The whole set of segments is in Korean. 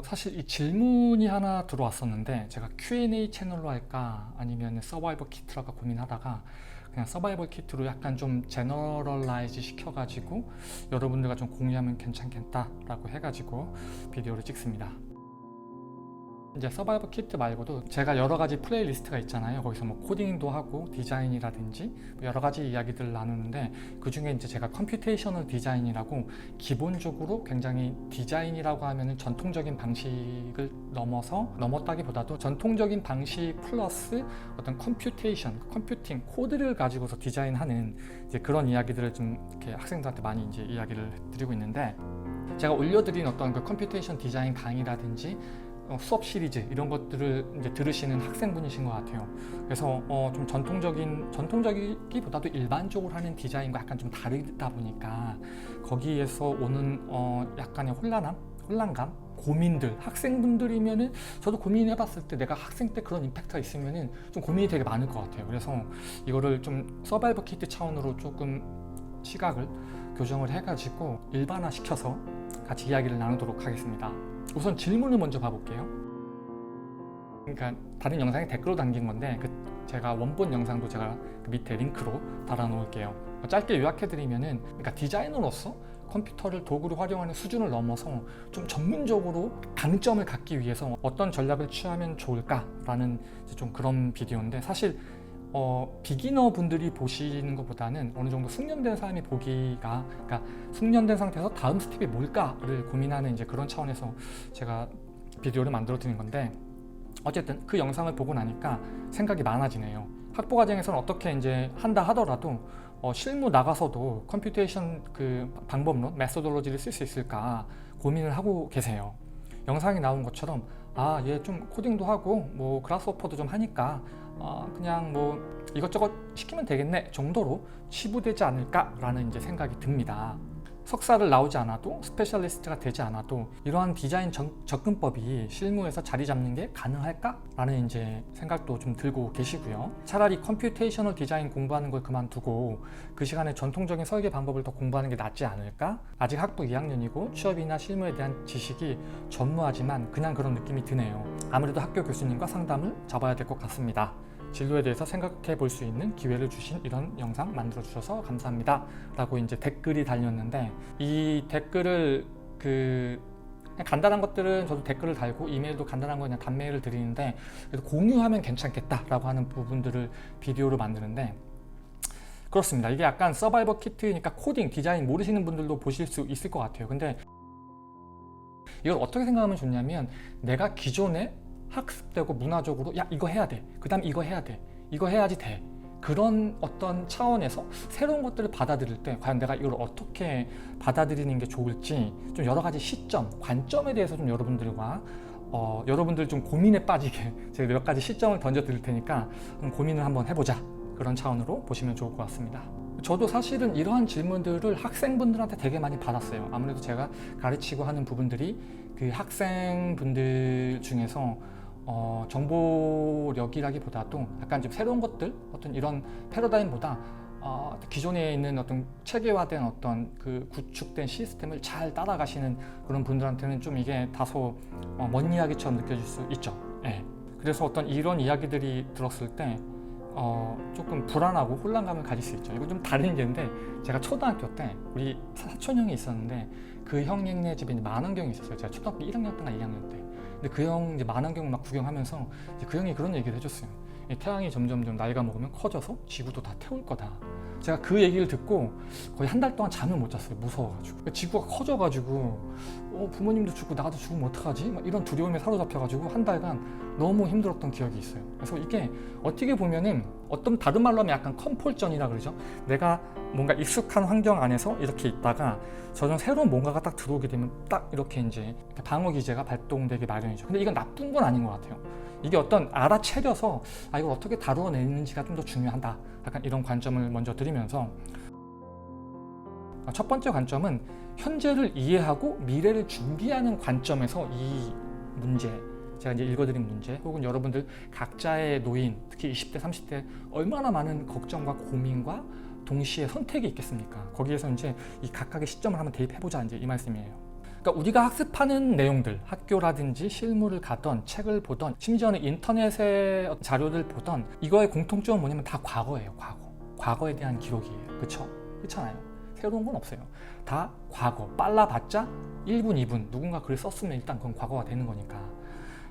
사실 이 질문이 하나 들어왔었는데 제가 Q&A 채널로 할까 아니면 서바이벌 키트로 할까 고민하다가 그냥 서바이벌 키트로 약간 좀 제너럴라이즈 시켜가지고 여러분들과 좀 공유하면 괜찮겠다라고 해가지고 비디오를 찍습니다. 이제 서바이벌 키트 말고도 제가 여러 가지 플레이리스트가 있잖아요. 거기서 뭐 코딩도 하고 디자인이라든지 여러 가지 이야기들을 나누는데 그 중에 이제 제가 컴퓨테이셔널 디자인이라고 기본적으로 굉장히 디자인이라고 하면은 전통적인 방식을 넘었다기보다도 전통적인 방식 플러스 어떤 컴퓨팅, 코드를 가지고서 디자인하는 이제 그런 이야기들을 좀 이렇게 학생들한테 많이 이제 이야기를 드리고 있는데 제가 올려드린 어떤 그 컴퓨테이션 디자인 강의라든지 수업 시리즈 이런 것들을 이제 들으시는 학생분이신 것 같아요. 그래서 좀 전통적이기보다도 일반적으로 하는 디자인과 약간 좀 다르다 보니까 거기에서 오는 약간의 혼란감, 고민들, 학생분들이면은 저도 고민해봤을 때 내가 학생 때 그런 임팩트가 있으면은 좀 고민이 되게 많을 것 같아요. 그래서 이거를 좀 서바이벌 키트 차원으로 조금 시각을 교정을 해가지고 일반화시켜서 같이 이야기를 나누도록 하겠습니다. 우선 질문을 먼저 봐볼게요. 그러니까 다른 영상에 댓글로 담긴 건데 제가 원본 영상도 제가 그 밑에 링크로 달아놓을게요. 짧게 요약해드리면은 그러니까 디자이너로서 컴퓨터를 도구로 활용하는 수준을 넘어서 좀 전문적으로 강점을 갖기 위해서 어떤 전략을 취하면 좋을까라는 좀 그런 비디오인데 사실 비기너 분들이 보시는 것보다는 어느 정도 숙련된 사람이 보기가, 그러니까 숙련된 상태에서 다음 스텝이 뭘까를 고민하는 이제 그런 차원에서 제가 비디오를 만들어 드린 건데 어쨌든 그 영상을 보고 나니까 생각이 많아지네요. 학부 과정에서는 어떻게 이제 한다 하더라도 실무 나가서도 컴퓨테이션 그 방법론, 메소돌로지를 쓸 수 있을까 고민을 하고 계세요. 영상이 나온 것처럼 얘 좀 코딩도 하고 뭐 그라스호퍼도 좀 하니까 그냥 뭐 이것저것 시키면 되겠네 정도로 치부되지 않을까라는 이제 생각이 듭니다. 석사를 나오지 않아도 스페셜리스트가 되지 않아도 이러한 디자인 접근법이 실무에서 자리 잡는 게 가능할까라는 이제 생각도 좀 들고 계시고요. 차라리 컴퓨테이셔널 디자인 공부하는 걸 그만두고 그 시간에 전통적인 설계 방법을 더 공부하는 게 낫지 않을까? 아직 학부 2학년이고 취업이나 실무에 대한 지식이 전무하지만 그냥 그런 느낌이 드네요. 아무래도 학교 교수님과 상담을 잡아야 될 것 같습니다. 진로에 대해서 생각해 볼 수 있는 기회를 주신 이런 영상 만들어 주셔서 감사합니다 라고 이제 댓글이 달렸는데 이 댓글을 그냥 간단한 것들은 저도 댓글을 달고 이메일도 간단한 거 그냥 단메일을 드리는데 그래도 공유하면 괜찮겠다 라고 하는 부분들을 비디오로 만드는데 그렇습니다. 이게 약간 서바이벌 키트니까 코딩, 디자인 모르시는 분들도 보실 수 있을 것 같아요. 근데 이걸 어떻게 생각하면 좋냐면 내가 기존에 학습되고 문화적으로 야 이거 해야 돼, 그 다음 이거 해야 돼, 이거 해야지 돼, 그런 어떤 차원에서 새로운 것들을 받아들일 때 과연 내가 이걸 어떻게 받아들이는 게 좋을지 좀 여러 가지 시점, 관점에 대해서 좀 여러분들과 여러분들 좀 고민에 빠지게 제가 몇 가지 시점을 던져 드릴 테니까 고민을 한번 해보자, 그런 차원으로 보시면 좋을 것 같습니다. 저도 사실은 이러한 질문들을 학생분들한테 되게 많이 받았어요. 아무래도 제가 가르치고 하는 부분들이 그 학생분들 중에서 정보력이라기보다도 약간 좀 새로운 것들, 어떤 이런 패러다임보다 기존에 있는 어떤 체계화된 어떤 그 구축된 시스템을 잘 따라가시는 그런 분들한테는 좀 이게 다소 먼 이야기처럼 느껴질 수 있죠. 네. 그래서 어떤 이런 이야기들이 들었을 때 조금 불안하고 혼란감을 가질 수 있죠. 이거 좀 다른 예인데 제가 초등학교 때 우리 사촌 형이 있었는데 그 형네 집에 만원경이 있었어요. 제가 초등학교 1학년 때나 2학년 때. 근데 그 형 이제 만원경을 막 구경하면서 이제 그 형이 그런 얘기를 해줬어요. 태양이 점점 나이가 먹으면 커져서 지구도 다 태울 거다. 제가 그 얘기를 듣고 거의 한 달 동안 잠을 못 잤어요. 무서워가지고. 지구가 커져가지고 부모님도 죽고 나도 죽으면 어떡하지? 막 이런 두려움에 사로잡혀가지고 한 달간 너무 힘들었던 기억이 있어요. 그래서 이게 어떻게 보면은 어떤 다른 말로 하면 약간 컴폴전이라 그러죠. 내가 뭔가 익숙한 환경 안에서 이렇게 있다가 저는 새로운 뭔가가 딱 들어오게 되면 딱 이렇게 이제 방어 기제가 발동되기 마련이죠. 근데 이건 나쁜 건 아닌 것 같아요. 이게 어떤 알아채려서 이걸 어떻게 다루어내는지가 좀 더 중요하다. 약간 이런 관점을 먼저 드리면서 첫 번째 관점은 현재를 이해하고 미래를 준비하는 관점에서 이 문제, 제가 이제 읽어드린 문제 혹은 여러분들 각자의 노인, 특히 20대, 30대 얼마나 많은 걱정과 고민과 동시에 선택이 있겠습니까? 거기에서 이제 이 각각의 시점을 한번 대입해보자, 이제 이 말씀이에요. 그러니까 우리가 학습하는 내용들, 학교라든지 실무를 가던 책을 보던 심지어는 인터넷의 자료를 보던 이거의 공통점은 뭐냐면 다 과거예요. 과거에 대한 기록이에요. 그렇잖아요. 새로운 건 없어요. 다 과거. 빨라봤자 1분, 2분 누군가 글을 썼으면 일단 그건 과거가 되는 거니까.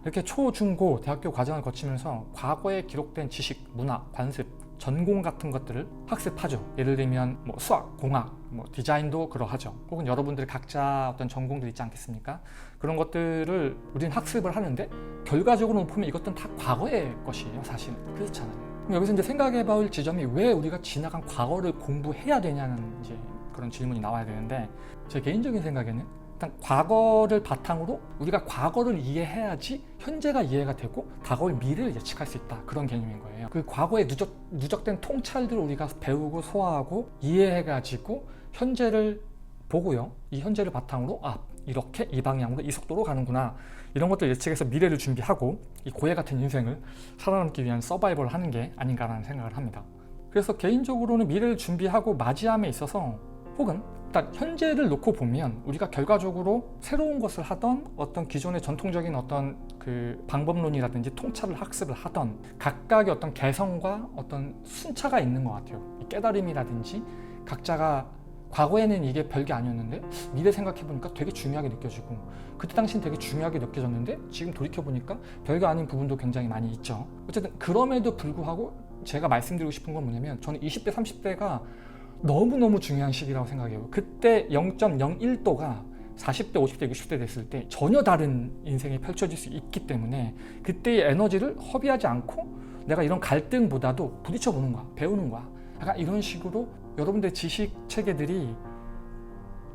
이렇게 초, 중, 고 대학교 과정을 거치면서 과거에 기록된 지식, 문화, 관습, 전공 같은 것들을 학습하죠. 예를 들면 뭐 수학, 공학, 뭐 디자인도 그러하죠. 혹은 여러분들이 각자 어떤 전공들 있지 않겠습니까? 그런 것들을 우리는 학습을 하는데 결과적으로 보면 이것들은 다 과거의 것이에요. 사실은 그렇잖아요. 그럼 여기서 이제 생각해볼 지점이 왜 우리가 지나간 과거를 공부해야 되냐는 이제 그런 질문이 나와야 되는데, 제 개인적인 생각에는 일단 과거를 바탕으로 우리가 과거를 이해해야지 현재가 이해가 되고 다가올 미래를 예측할 수 있다. 그런 개념인 거예요. 그 과거에 누적된 통찰들을 우리가 배우고 소화하고 이해해가지고 현재를 보고요. 이 현재를 바탕으로 이렇게 이 방향으로 이 속도로 가는구나. 이런 것들 예측해서 미래를 준비하고 이 고해 같은 인생을 살아남기 위한 서바이벌을 하는 게 아닌가라는 생각을 합니다. 그래서 개인적으로는 미래를 준비하고 맞이함에 있어서 혹은 일단 현재를 놓고 보면 우리가 결과적으로 새로운 것을 하던 어떤 기존의 전통적인 어떤 그 방법론이라든지 통찰을 학습을 하던 각각의 어떤 개성과 어떤 순차가 있는 것 같아요. 깨달음이라든지 각자가 과거에는 이게 별게 아니었는데 미래 생각해보니까 되게 중요하게 느껴지고 그때 당시는 되게 중요하게 느껴졌는데 지금 돌이켜보니까 별게 아닌 부분도 굉장히 많이 있죠. 어쨌든 그럼에도 불구하고 제가 말씀드리고 싶은 건 뭐냐면 저는 20대, 30대가 너무너무 중요한 시기라고 생각해요. 그때 0.01도가 40대, 50대, 60대 됐을 때 전혀 다른 인생이 펼쳐질 수 있기 때문에 그때의 에너지를 허비하지 않고 내가 이런 갈등보다도 부딪혀보는 거야, 배우는 거야. 약간 이런 식으로 여러분들의 지식 체계들이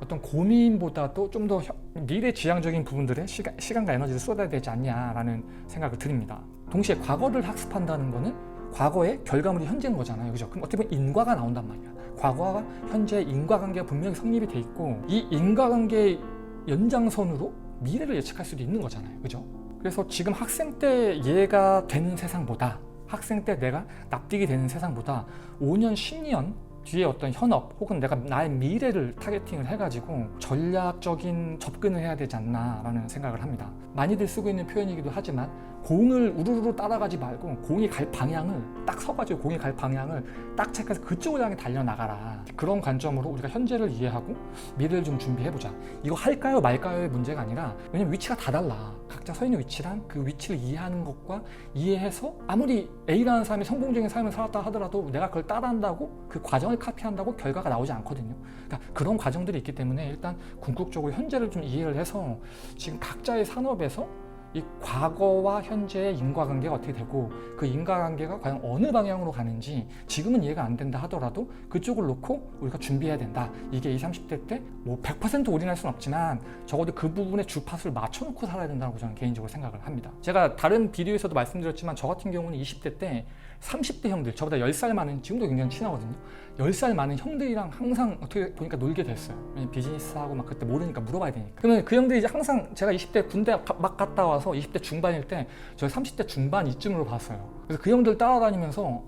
어떤 고민보다도 좀 더 미래지향적인 부분들에 시간과 에너지를 쏟아야 되지 않냐라는 생각을 드립니다. 동시에 과거를 학습한다는 거는 과거의 결과물이 현재인 거잖아요. 그죠? 그럼 어떻게 보면 인과가 나온단 말이야. 과거와 현재의 인과관계가 분명히 성립이 돼 있고 이 인과관계의 연장선으로 미래를 예측할 수도 있는 거잖아요. 그죠? 그래서 지금 학생 때 이해가 되는 세상보다 학생 때 내가 납득이 되는 세상보다 5년, 10년 뒤에 어떤 현업 혹은 내가 나의 미래를 타겟팅을 해가지고 전략적인 접근을 해야 되지 않나라는 생각을 합니다. 많이들 쓰고 있는 표현이기도 하지만 공을 우르르 따라가지 말고 공이 갈 방향을 딱 서가지고 공이 갈 방향을 딱 체크해서 그쪽을 향해 달려나가라. 그런 관점으로 우리가 현재를 이해하고 미래를 좀 준비해보자. 이거 할까요 말까요의 문제가 아니라 왜냐면 위치가 다 달라. 각자 서 있는 위치랑 그 위치를 이해하는 것과 이해해서 아무리 A라는 사람이 성공적인 삶을 살았다 하더라도 내가 그걸 따라한다고 그 과정을 카피한다고 결과가 나오지 않거든요. 그러니까 그런 과정들이 있기 때문에 일단 궁극적으로 현재를 좀 이해를 해서 지금 각자의 산업에서 이 과거와 현재의 인과관계가 어떻게 되고 그 인과관계가 과연 어느 방향으로 가는지 지금은 이해가 안 된다 하더라도 그쪽을 놓고 우리가 준비해야 된다. 이게 20, 30대 때 뭐 100% 올인할 수는 없지만 적어도 그 부분에 주파수를 맞춰놓고 살아야 된다고 저는 개인적으로 생각을 합니다. 제가 다른 비디오에서도 말씀드렸지만 저 같은 경우는 20대 때 30대 형들, 저보다 10살 많은, 지금도 굉장히 친하거든요. 10살 많은 형들이랑 항상 어떻게 보니까 놀게 됐어요. 왜냐면 비즈니스하고 막 그때 모르니까 물어봐야 되니까. 그러면 그 형들이 이제 항상 제가 20대 군대 막 갔다 와서 20대 중반일 때 저 30대 중반 이쯤으로 봤어요. 그래서 그 형들 따라다니면서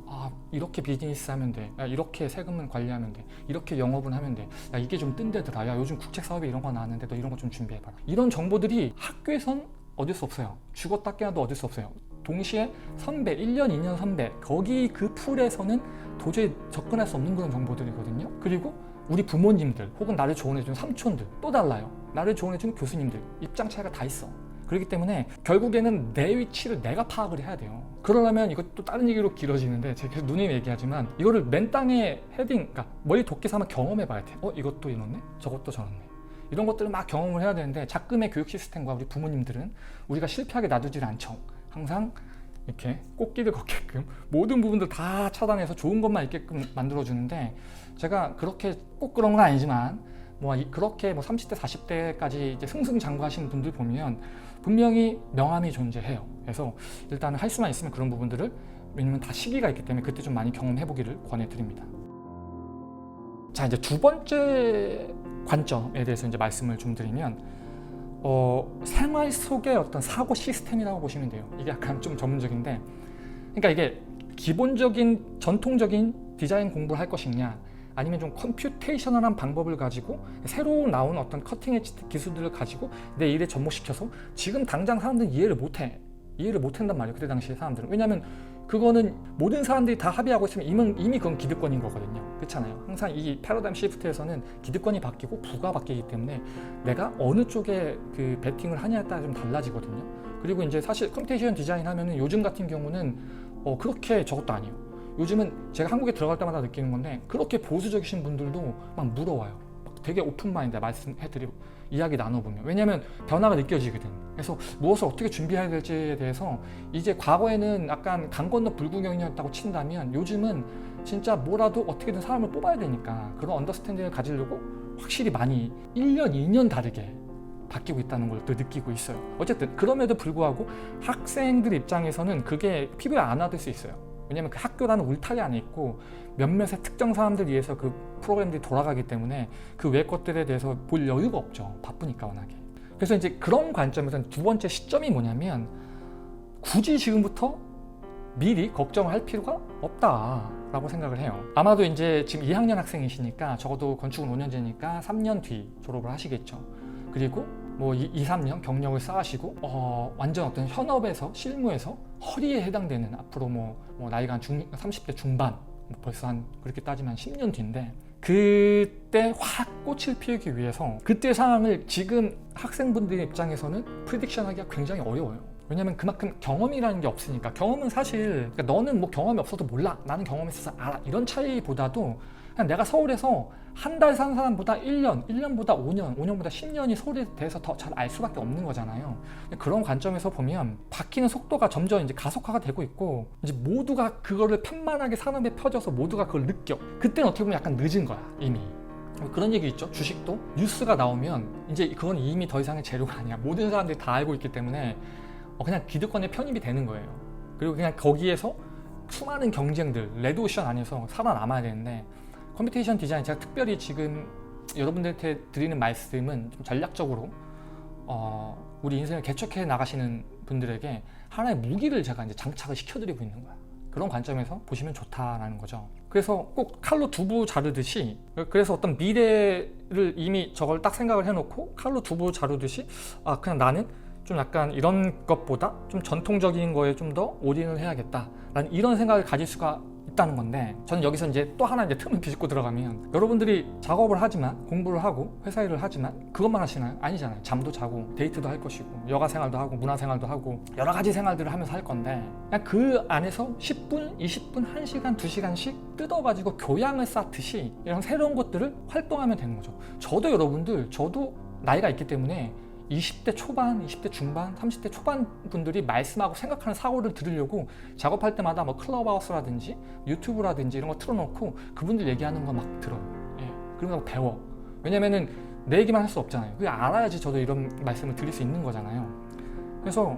이렇게 비즈니스 하면 돼. 야, 이렇게 세금을 관리하면 돼. 이렇게 영업은 하면 돼. 야, 이게 좀 뜬대더라. 야, 요즘 국책 사업에 이런 거 나왔는데 너 이런 거 좀 준비해봐라. 이런 정보들이 학교에선 얻을 수 없어요. 죽었다 깨어나도 얻을 수 없어요. 동시에 선배, 1년, 2년 선배, 거기 그 풀에서는 도저히 접근할 수 없는 그런 정보들이거든요. 그리고 우리 부모님들 혹은 나를 조언해주는 삼촌들 또 달라요. 나를 조언해주는 교수님들 입장 차이가 다 있어. 그렇기 때문에 결국에는 내 위치를 내가 파악을 해야 돼요. 그러려면 이것도 다른 얘기로 길어지는데 제가 계속 누님 얘기하지만 이거를 맨 땅에 헤딩, 그러니까 머리 도끼 삼아 경험해 봐야 돼. 이것도 이렇네? 저것도 저렇네. 이런 것들을 막 경험을 해야 되는데 작금의 교육 시스템과 우리 부모님들은 우리가 실패하게 놔두질 않죠. 항상 이렇게 꽃길을 걷게끔 모든 부분들 다 차단해서 좋은 것만 있게끔 만들어주는데 제가 그렇게 꼭 그런 건 아니지만 그렇게 30대, 40대까지 이제 승승장구하시는 분들 보면 분명히 명함이 존재해요. 그래서 일단은 할 수만 있으면 그런 부분들을, 왜냐면 다 시기가 있기 때문에 그때 좀 많이 경험해보기를 권해드립니다. 자, 이제 두 번째 관점에 대해서 이제 말씀을 좀 드리면 생활 속의 어떤 사고 시스템이라고 보시면 돼요. 이게 약간 좀 전문적인데, 그러니까 이게 기본적인 전통적인 디자인 공부를 할 것이냐 아니면 좀 컴퓨테이셔널한 방법을 가지고 새로 나온 어떤 커팅 엣지 기술들을 가지고 내 일에 접목시켜서 지금 당장 사람들은 이해를 못한단 말이에요. 그때 당시에 사람들은. 왜냐하면 그거는 모든 사람들이 다 합의하고 있으면 이미 그건 기득권인 거거든요. 그렇잖아요. 항상 이 패러다임 시프트에서는 기득권이 바뀌고 부가 바뀌기 때문에 내가 어느 쪽에 그 베팅을 하냐에 따라 좀 달라지거든요. 그리고 이제 사실 컴퓨테이션 디자인 하면은 요즘 같은 경우는 그렇게 저것도 아니에요. 요즘은 제가 한국에 들어갈 때마다 느끼는 건데 그렇게 보수적이신 분들도 막 물어와요. 막 되게 오픈마인드 말씀해드리고 이야기 나눠보면. 왜냐하면 변화가 느껴지거든. 그래서 무엇을 어떻게 준비해야 될지에 대해서 이제 과거에는 약간 강 건너 불구경이었다고 친다면 요즘은 진짜 뭐라도 어떻게든 사람을 뽑아야 되니까 그런 언더스탠딩을 가지려고 확실히 많이 1년, 2년 다르게 바뀌고 있다는 걸 또 느끼고 있어요. 어쨌든 그럼에도 불구하고 학생들 입장에서는 그게 피부에 안 와닿을 수 있어요. 왜냐면 그 학교라는 울타리 안에 있고 몇몇의 특정 사람들 위해서 그 프로그램들이 돌아가기 때문에 그 외 것들에 대해서 볼 여유가 없죠. 바쁘니까 워낙에. 그래서 이제 그런 관점에서는 두 번째 시점이 뭐냐면 굳이 지금부터 미리 걱정을 할 필요가 없다라고 생각을 해요. 아마도 이제 지금 2학년 학생이시니까 적어도 건축은 5년 전이니까 3년 뒤 졸업을 하시겠죠. 그리고 뭐 2, 3년 경력을 쌓으시고 완전 어떤 현업에서 실무에서 허리에 해당되는 앞으로 뭐 나이가 한 30대 중반 벌써 한 그렇게 따지면 10년 뒤인데 그때 확 꽃을 피우기 위해서 그때 상황을 지금 학생분들의 입장에서는 프리딕션하기가 굉장히 어려워요. 왜냐면 그만큼 경험이라는 게 없으니까. 경험은 사실 그러니까 너는 뭐 경험이 없어도 몰라, 나는 경험이 있어서 알아, 이런 차이보다도 그냥 내가 서울에서 한 달 산 사람보다 1년보다 5년보다 10년이 서울에 대해서 더 잘 알 수밖에 없는 거잖아요. 그런 관점에서 보면 바뀌는 속도가 점점 이제 가속화가 되고 있고 이제 모두가 그거를 편만하게 산업에 펴져서 모두가 그걸 느껴. 그때는 어떻게 보면 약간 늦은 거야 이미. 그런 얘기 있죠. 주식도 뉴스가 나오면 이제 그건 이미 더 이상의 재료가 아니야. 모든 사람들이 다 알고 있기 때문에 그냥 기득권에 편입이 되는 거예요. 그리고 그냥 거기에서 수많은 경쟁들 레드오션 안에서 살아남아야 되는데 컴퓨테이션 디자인 제가 특별히 지금 여러분들한테 드리는 말씀은 좀 전략적으로 우리 인생을 개척해 나가시는 분들에게 하나의 무기를 제가 이제 장착을 시켜드리고 있는 거야. 그런 관점에서 보시면 좋다라는 거죠. 그래서 꼭 칼로 두부 자르듯이 그래서 어떤 미래를 이미 저걸 딱 생각을 해놓고 칼로 두부 자르듯이 그냥 나는 좀 약간 이런 것보다 좀 전통적인 거에 좀 더 올인을 해야겠다라는 이런 생각을 가질 수가 있다는 건데 저는 여기서 이제 또 하나 이제 틈을 비집고 들어가면 여러분들이 작업을 하지만 공부를 하고 회사 일을 하지만 그것만 하시나요? 아니잖아요. 잠도 자고 데이트도 할 것이고 여가 생활도 하고 문화 생활도 하고 여러 가지 생활들을 하면서 할 건데 그냥 그 안에서 10분, 20분, 1시간, 2시간씩 뜯어가지고 교양을 쌓듯이 이런 새로운 것들을 활동하면 되는 거죠. 저도 나이가 있기 때문에 20대 초반, 20대 중반, 30대 초반 분들이 말씀하고 생각하는 사고를 들으려고 작업할 때마다 뭐 클럽하우스라든지 유튜브라든지 이런 거 틀어놓고 그분들 얘기하는 거 막 들어요. 그러면서 배워. 왜냐면은 내 얘기만 할 수 없잖아요. 그게 알아야지 저도 이런 말씀을 드릴 수 있는 거잖아요. 그래서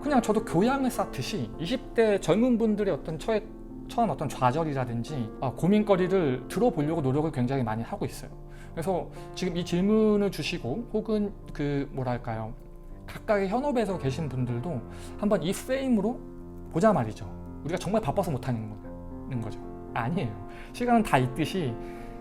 그냥 저도 교양을 쌓듯이 20대 젊은 분들의 어떤 처한 어떤 좌절이라든지 고민거리를 들어보려고 노력을 굉장히 많이 하고 있어요. 그래서 지금 이 질문을 주시고 혹은 각각의 현업에서 계신 분들도 한번 이 프레임으로 보자 말이죠. 우리가 정말 바빠서 못하는 거죠. 아니에요. 시간은 다 있듯이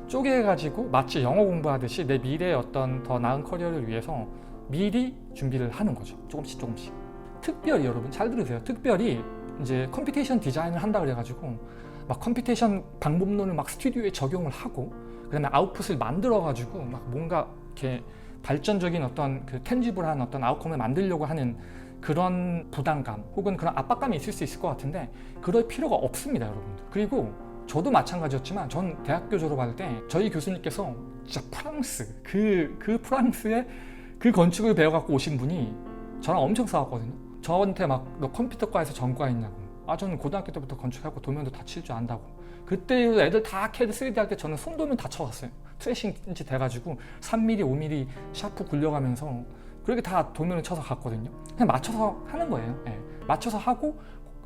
쪼개가지고 마치 영어 공부하듯이 내 미래의 어떤 더 나은 커리어를 위해서 미리 준비를 하는 거죠. 조금씩. 특별히 여러분 잘 들으세요. 특별히 이제 컴퓨테이션 디자인을 한다 그래가지고 막 컴퓨테이션 방법론을 막 스튜디오에 적용을 하고 그다음에 아웃풋을 만들어가지고 막 뭔가 이렇게 발전적인 어떤 그 텐지블한 어떤 아웃컴을 만들려고 하는 그런 부담감 혹은 그런 압박감이 있을 수 있을 것 같은데 그럴 필요가 없습니다, 여러분들. 그리고 저도 마찬가지였지만 전 대학교 졸업할 때 저희 교수님께서 진짜 프랑스 그 프랑스의 그 건축을 배워갖고 오신 분이 저랑 엄청 싸웠거든요. 저한테 막 너 컴퓨터과에서 전과했냐고. 저는 고등학교 때부터 건축하고 도면도 다 칠 줄 안다고. 그때 애들 다 CAD 3D 할 때 저는 손도면 다 쳐왔어요. 트레이싱 인치 돼가지고 3mm, 5mm 샤프 굴려가면서 그렇게 다 도면을 쳐서 갔거든요. 그냥 맞춰서 하는 거예요. 맞춰서 하고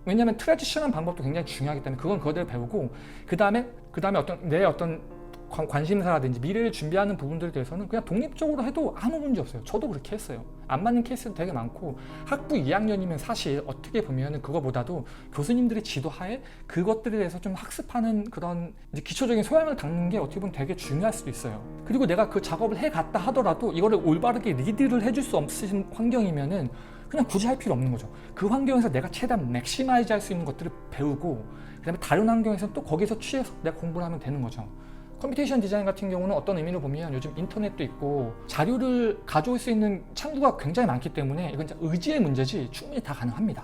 왜냐면 트레지션한 방법도 굉장히 중요하기 때문에 그건 그거대로 배우고 그 다음에 어떤 내 어떤 관심사라든지 미래를 준비하는 부분들에 대해서는 그냥 독립적으로 해도 아무 문제 없어요. 저도 그렇게 했어요. 안 맞는 케이스도 되게 많고, 학부 2학년이면 사실 어떻게 보면은 그거보다도 교수님들의 지도하에 그것들에 대해서 좀 학습하는 그런 이제 기초적인 소양을 닦는 게 어떻게 보면 되게 중요할 수도 있어요. 그리고 내가 그 작업을 해갔다 하더라도 이거를 올바르게 리드를 해줄 수 없으신 환경이면은 그냥 굳이 할 필요 없는 거죠. 그 환경에서 내가 최대한 맥시마이즈 할 수 있는 것들을 배우고, 그 다음에 다른 환경에서는 또 거기서 취해서 내가 공부를 하면 되는 거죠. 컴퓨테이션 디자인 같은 경우는 어떤 의미로 보면 요즘 인터넷도 있고 자료를 가져올 수 있는 창구가 굉장히 많기 때문에 이건 진짜 의지의 문제지 충분히 다 가능합니다.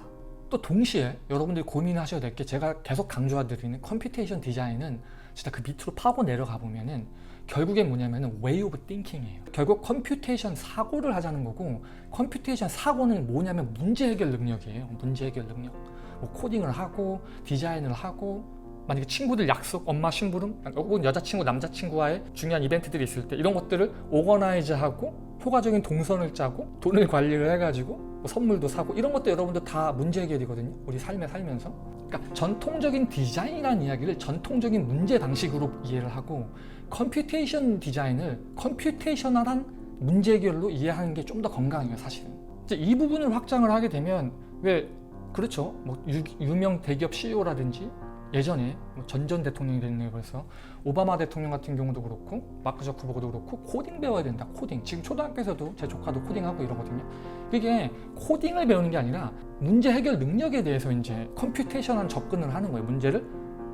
또 동시에 여러분들이 고민하셔야 될 게, 제가 계속 강조드리는 컴퓨테이션 디자인은 진짜 그 밑으로 파고 내려가 보면은 결국엔 뭐냐면은 way of thinking이에요. 결국 컴퓨테이션 사고를 하자는 거고, 컴퓨테이션 사고는 뭐냐면 문제 해결 능력이에요. 문제 해결 능력. 뭐 코딩을 하고 디자인을 하고, 만약에 친구들 약속, 엄마 심부름, 혹은 여자친구, 남자친구와의 중요한 이벤트들이 있을 때 이런 것들을 오거나이즈하고 효과적인 동선을 짜고 돈을 관리를 해가지고 뭐 선물도 사고, 이런 것도 여러분들 다 문제 해결이거든요. 우리 삶에 살면서. 그러니까 전통적인 디자인이라는 이야기를 전통적인 문제 방식으로 이해를 하고, 컴퓨테이션 디자인을 컴퓨테이셔널한 문제 해결로 이해하는 게 좀 더 건강해요, 사실은. 이제 이 부분을 확장을 하게 되면, 왜 그렇죠, 뭐 유명 대기업 CEO라든지 예전에 전전 대통령이 됐네요. 그래서 오바마 대통령 같은 경우도 그렇고 마크 저커버그도 그렇고 코딩 배워야 된다. 코딩. 지금 초등학교에서도 제 조카도 코딩하고 이러거든요. 그게 코딩을 배우는 게 아니라 문제 해결 능력에 대해서 이제 컴퓨테이션한 접근을 하는 거예요. 문제를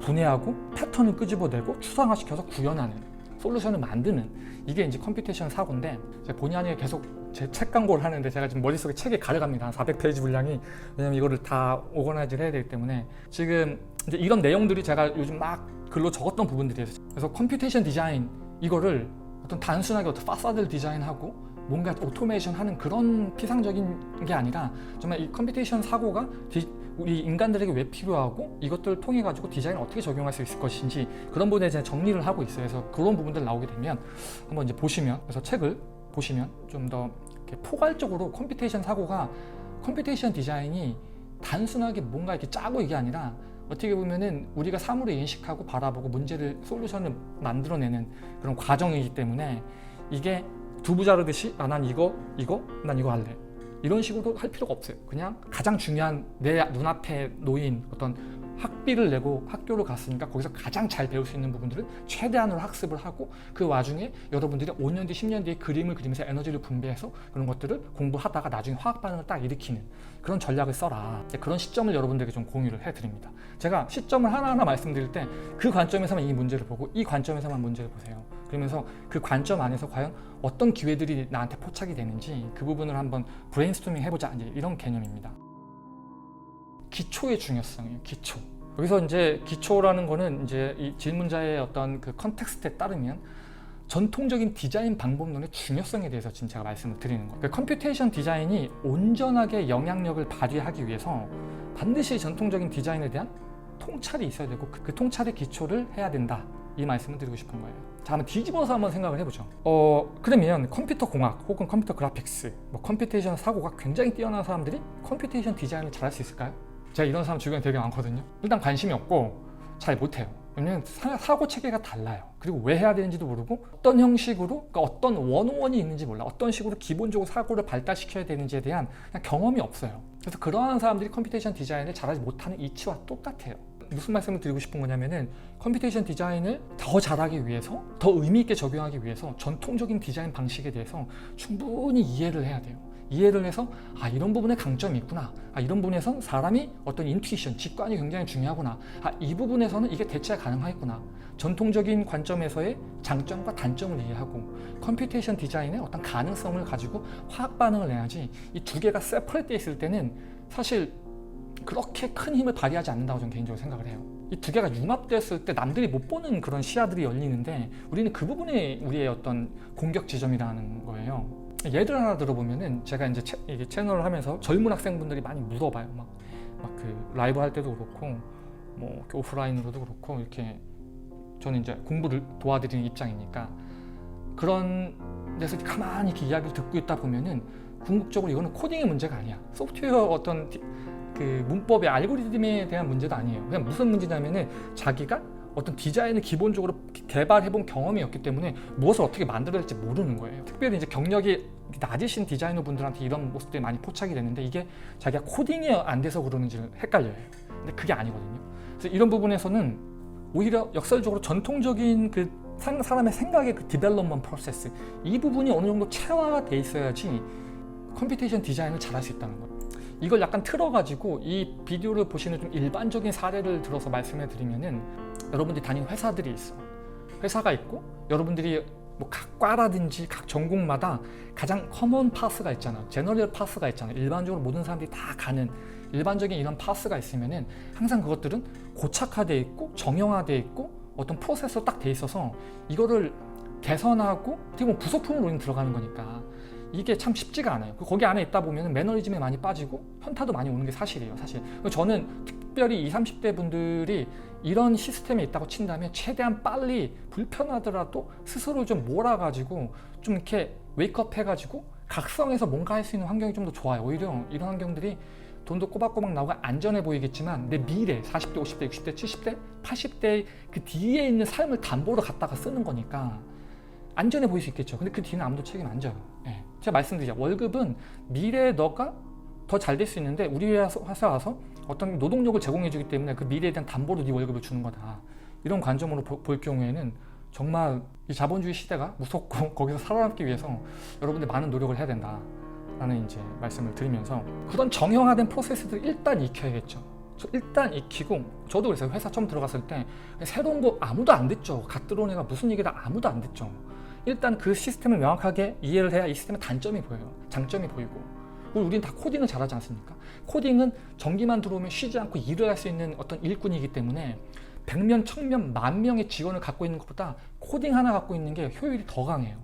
분해하고 패턴을 끄집어내고 추상화시켜서 구현하는, 솔루션을 만드는, 이게 이제 컴퓨테이션 사고인데, 제가 본의 아니게 계속 제 책 광고를 하는데 제가 지금 머릿속에 책이 가려갑니다. 한 400페이지 분량이. 왜냐면 이거를 다 오거나이즈를 해야 되기 때문에. 지금 이제 이런 내용들이 제가 요즘 막 글로 적었던 부분들이에요. 그래서 컴퓨테이션 디자인, 이거를 어떤 단순하게 어떤 파사드를 디자인하고 뭔가 오토메이션 하는 그런 피상적인 게 아니라, 정말 이 컴퓨테이션 사고가 우리 인간들에게 왜 필요하고 이것들을 통해 가지고 디자인을 어떻게 적용할 수 있을 것인지, 그런 부분에 대해 정리를 하고 있어요. 그래서 그런 부분들 나오게 되면 한번 이제 보시면, 그래서 책을 보시면 좀 더 포괄적으로 컴퓨테이션 사고가, 컴퓨테이션 디자인이 단순하게 뭔가 이렇게 짜고 이게 아니라 어떻게 보면은 우리가 사물을 인식하고 바라보고 문제를, 솔루션을 만들어내는 그런 과정이기 때문에, 이게 두부 자르듯이 난 이거 난 이거 할래, 이런 식으로 할 필요가 없어요. 그냥 가장 중요한 내 눈앞에 놓인 어떤 학비를 내고 학교를 갔으니까 거기서 가장 잘 배울 수 있는 부분들을 최대한으로 학습을 하고, 그 와중에 여러분들이 5년 뒤, 10년 뒤에 그림을 그리면서 에너지를 분배해서 그런 것들을 공부하다가 나중에 화학 반응을 딱 일으키는 그런 전략을 써라. 그런 시점을 여러분들에게 좀 공유를 해드립니다. 제가 시점을 하나하나 말씀드릴 때 그 관점에서만 이 문제를 보고 이 관점에서만 문제를 보세요. 그러면서 그 관점 안에서 과연 어떤 기회들이 나한테 포착이 되는지 그 부분을 한번 브레인스토밍 해보자, 이제 이런 개념입니다. 기초의 중요성이에요. 기초. 여기서 이제 기초라는 거는 이제 이 질문자의 어떤 그 컨텍스트에 따르면 전통적인 디자인 방법론의 중요성에 대해서 지금 제가 말씀을 드리는 거예요. 그러니까 컴퓨테이션 디자인이 온전하게 영향력을 발휘하기 위해서 반드시 전통적인 디자인에 대한 통찰이 있어야 되고, 그 통찰의 기초를 해야 된다, 이 말씀을 드리고 싶은 거예요. 자, 한번 뒤집어서 한번 생각을 해보죠. 그러면 컴퓨터 공학 혹은 컴퓨터 그래픽스, 뭐 컴퓨테이션 사고가 굉장히 뛰어난 사람들이 컴퓨테이션 디자인을 잘할 수 있을까요? 제가 이런 사람 주변에 되게 많거든요. 일단 관심이 없고 잘 못해요. 왜냐면 사고 체계가 달라요. 그리고 왜 해야 되는지도 모르고, 어떤 형식으로, 그러니까 어떤 원이 있는지 몰라. 어떤 식으로 기본적으로 사고를 발달시켜야 되는지에 대한 그냥 경험이 없어요. 그래서 그러한 사람들이 컴퓨테이션 디자인을 잘하지 못하는 이치와 똑같아요. 무슨 말씀을 드리고 싶은 거냐면은, 컴퓨테이션 디자인을 더 잘하기 위해서, 더 의미 있게 적용하기 위해서 전통적인 디자인 방식에 대해서 충분히 이해를 해야 돼요. 이해를 해서 이런 부분에 강점이 있구나, 이런 부분에선 사람이 어떤 인투이션, 직관이 굉장히 중요하구나, 이 부분에서는 이게 대체가 가능하겠구나, 전통적인 관점에서의 장점과 단점을 이해하고 컴퓨테이션 디자인의 어떤 가능성을 가지고 화학 반응을 내야지, 이 두 개가 세퍼레이트 있을 때는 사실 그렇게 큰 힘을 발휘하지 않는다고 저는 개인적으로 생각을 해요. 이 두 개가 융합됐을 때 남들이 못 보는 그런 시야들이 열리는데, 우리는 그 부분이 우리의 어떤 공격 지점이라는 거예요. 예를 하나 들어보면은, 제가 이제 채널을 하면서 젊은 학생분들이 많이 물어봐요. 막 그 라이브 할 때도 그렇고, 뭐 오프라인으로도 그렇고, 이렇게 저는 이제 공부를 도와드리는 입장이니까, 그런 데서 가만히 이렇게 이야기를 듣고 있다 보면은 궁극적으로 이거는 코딩의 문제가 아니야. 소프트웨어 어떤 그 문법의 알고리즘에 대한 문제도 아니에요. 그냥 무슨 문제냐면은, 자기가 어떤 디자인을 기본적으로 개발해본 경험이 없기 때문에 무엇을 어떻게 만들어야 될지 모르는 거예요. 특별히 이제 경력이 낮으신 디자이너 분들한테 이런 모습들이 많이 포착이 되는데 이게 자기가 코딩이 안 돼서 그러는지 헷갈려요. 근데 그게 아니거든요. 그래서 이런 부분에서는 오히려 역설적으로 전통적인 그 사람의 생각의 그 디벨롭먼트 프로세스, 이 부분이 어느 정도 체화가 돼 있어야지 컴퓨테이션 디자인을 잘할 수 있다는 거예요. 이걸 약간 틀어가지고 이 비디오를 보시는 좀 일반적인 사례를 들어서 말씀해 드리면은, 여러분들이 다니는 회사들이 있어. 회사가 있고 여러분들이 뭐 각 과라든지 각 전공마다 가장 커먼 파스가 있잖아. 제너럴 파스가 있잖아. 일반적으로 모든 사람들이 다 가는 일반적인 이런 파스가 있으면은 항상 그것들은 고착화되어 있고 정형화되어 있고 어떤 프로세스로 딱 돼 있어서 이거를 개선하고 어떻게 보면 부속품으로 들어가는 거니까 이게 참 쉽지가 않아요. 거기 안에 있다 보면 매너리즘에 많이 빠지고 현타도 많이 오는 게 사실이에요. 사실 저는 특별히 20, 30대 분들이 이런 시스템에 있다고 친다면 최대한 빨리 불편하더라도 스스로 좀 몰아가지고 좀 이렇게 웨이크업 해가지고 각성해서 뭔가 할 수 있는 환경이 좀 더 좋아요. 오히려 이런 환경들이 돈도 꼬박꼬박 나오고 안전해 보이겠지만 내 미래 40대, 50대, 60대, 70대, 80대 그 뒤에 있는 삶을 담보로 갖다가 쓰는 거니까 안전해 보일 수 있겠죠. 근데 그 뒤는 아무도 책임 안 져요. 네. 제가 말씀드리자. 월급은 미래에 너가 더 잘 될 수 있는데 우리 회사 와서 어떤 노동력을 제공해 주기 때문에 그 미래에 대한 담보로 네 월급을 주는 거다. 이런 관점으로 볼 경우에는 정말 이 자본주의 시대가 무섭고 거기서 살아남기 위해서 여러분들 많은 노력을 해야 된다 라는 이제 말씀을 드리면서, 그런 정형화된 프로세스들을 일단 익혀야겠죠. 일단 익히고, 저도 그랬어요. 회사 처음 들어갔을 때 새로운 거 아무도 안 듣죠. 갓 들어온 애가 무슨 얘기다 아무도 안 듣죠. 일단 그 시스템을 명확하게 이해를 해야 이 시스템의 단점이 보여요. 장점이 보이고. 그리고 우리는 다 코딩을 잘하지 않습니까? 코딩은 전기만 들어오면 쉬지 않고 일을 할 수 있는 어떤 일꾼이기 때문에 100명, 1000명, 10,000명의 직원을 갖고 있는 것보다 코딩 하나 갖고 있는 게 효율이 더 강해요.